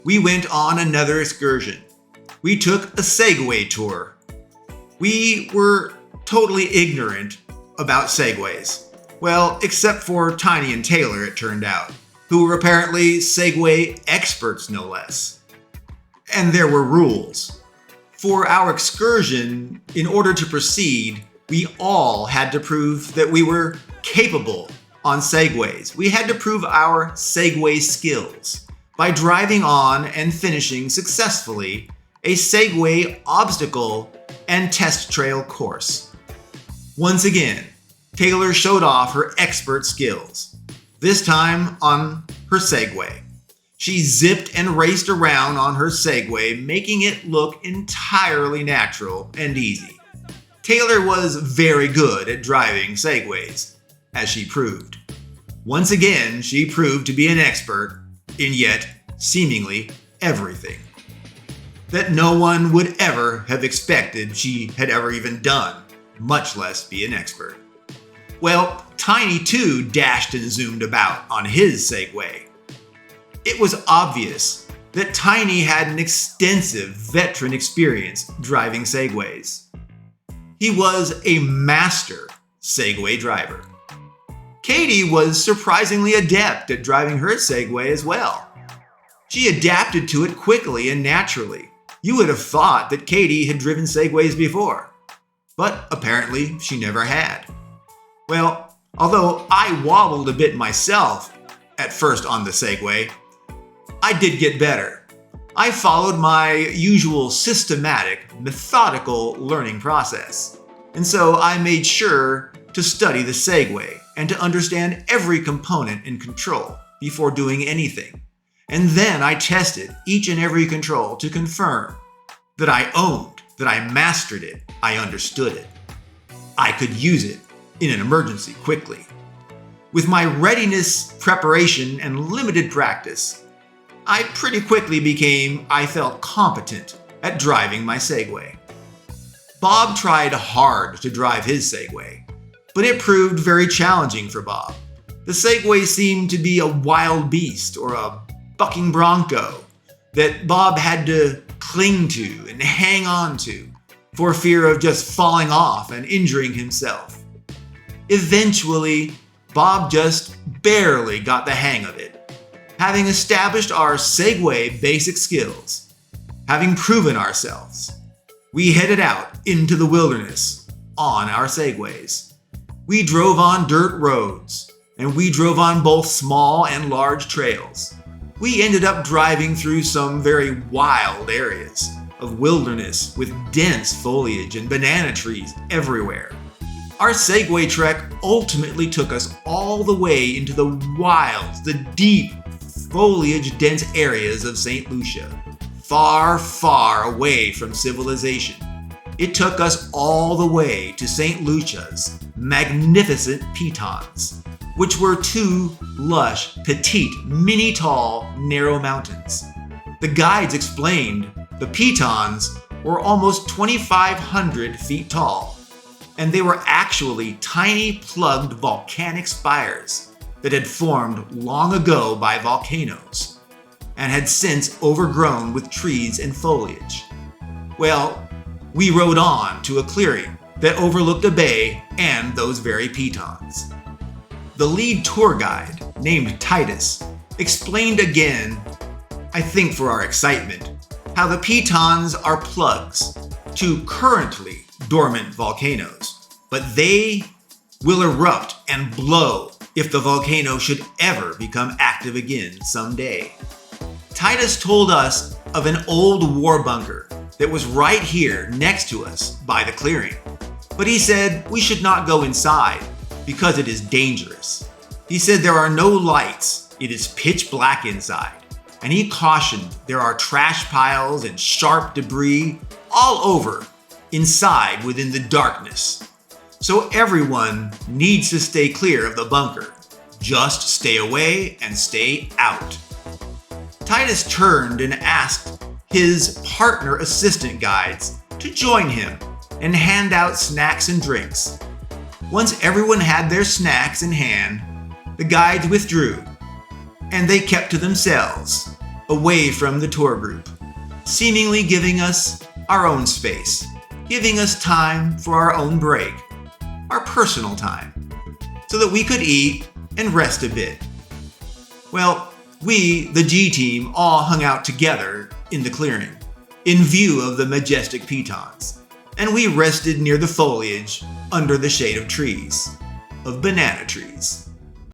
we went on another excursion. We took a Segway tour. We were totally ignorant about Segways. Well, except for Tiny and Taylor, it turned out, who were apparently Segway experts, no less. And there were rules. For our excursion, in order to proceed, we all had to prove that we were capable on Segways. We had to prove our Segway skills by driving on and finishing successfully a Segway obstacle and test trail course. Once again, Taylor showed off her expert skills, this time on her Segway. She zipped and raced around on her Segway, making it look entirely natural and easy. Taylor was very good at driving Segways, as she proved. Once again, she proved to be an expert in yet seemingly everything that no one would ever have expected she had ever even done, much less be an expert. Well, Tiny too dashed and zoomed about on his Segway. It was obvious that Tiny had an extensive veteran experience driving Segways. He was a master Segway driver. Katie was surprisingly adept at driving her Segway as well. She adapted to it quickly and naturally. You would have thought that Katie had driven Segways before, but apparently she never had. Well, although I wobbled a bit myself at first on the Segway, I did get better. I followed my usual systematic, methodical learning process. And so I made sure to study the Segway and to understand every component and control before doing anything. And then I tested each and every control to confirm that I owned, that I mastered it, I understood it. I could use it in an emergency quickly. With my readiness, preparation, and limited practice, I pretty quickly I felt competent at driving my Segway. Bob tried hard to drive his Segway, but it proved very challenging for Bob. The Segway seemed to be a wild beast or a bucking bronco that Bob had to cling to and hang on to for fear of just falling off and injuring himself. Eventually, Bob just barely got the hang of it. Having established our Segway basic skills, having proven ourselves, we headed out into the wilderness on our Segways. We drove on dirt roads, and we drove on both small and large trails. We ended up driving through some very wild areas of wilderness with dense foliage and banana trees everywhere. Our Segway trek ultimately took us all the way into the wilds, the deep foliage-dense areas of St. Lucia, far, far away from civilization. It took us all the way to St. Lucia's magnificent pitons, which were two lush, petite, mini-tall, narrow mountains. The guides explained the pitons were almost 2,500 feet tall, and they were actually tiny plugged volcanic spires that had formed long ago by volcanoes and had since overgrown with trees and foliage. Well, we rode on to a clearing that overlooked a bay and those very pitons. The lead tour guide, named Titus, explained again, I think for our excitement, how the pitons are plugs to currently dormant volcanoes, but they will erupt and blow if the volcano should ever become active again someday. Titus told us of an old war bunker that was right here next to us by the clearing, but he said we should not go inside because it is dangerous. He said there are no lights, it is pitch black inside, and he cautioned there are trash piles and sharp debris all over inside within the darkness. So everyone needs to stay clear of the bunker. Just stay away and stay out. Titus turned and asked his partner assistant guides to join him and hand out snacks and drinks. Once everyone had their snacks in hand, the guides withdrew, and they kept to themselves. away from the tour group, seemingly giving us our own space, giving us time for our own break, our personal time, so that we could eat and rest a bit. Well, we, the G team, all hung out together in the clearing, in view of the majestic pitons, and we rested near the foliage under the shade of trees, of banana trees.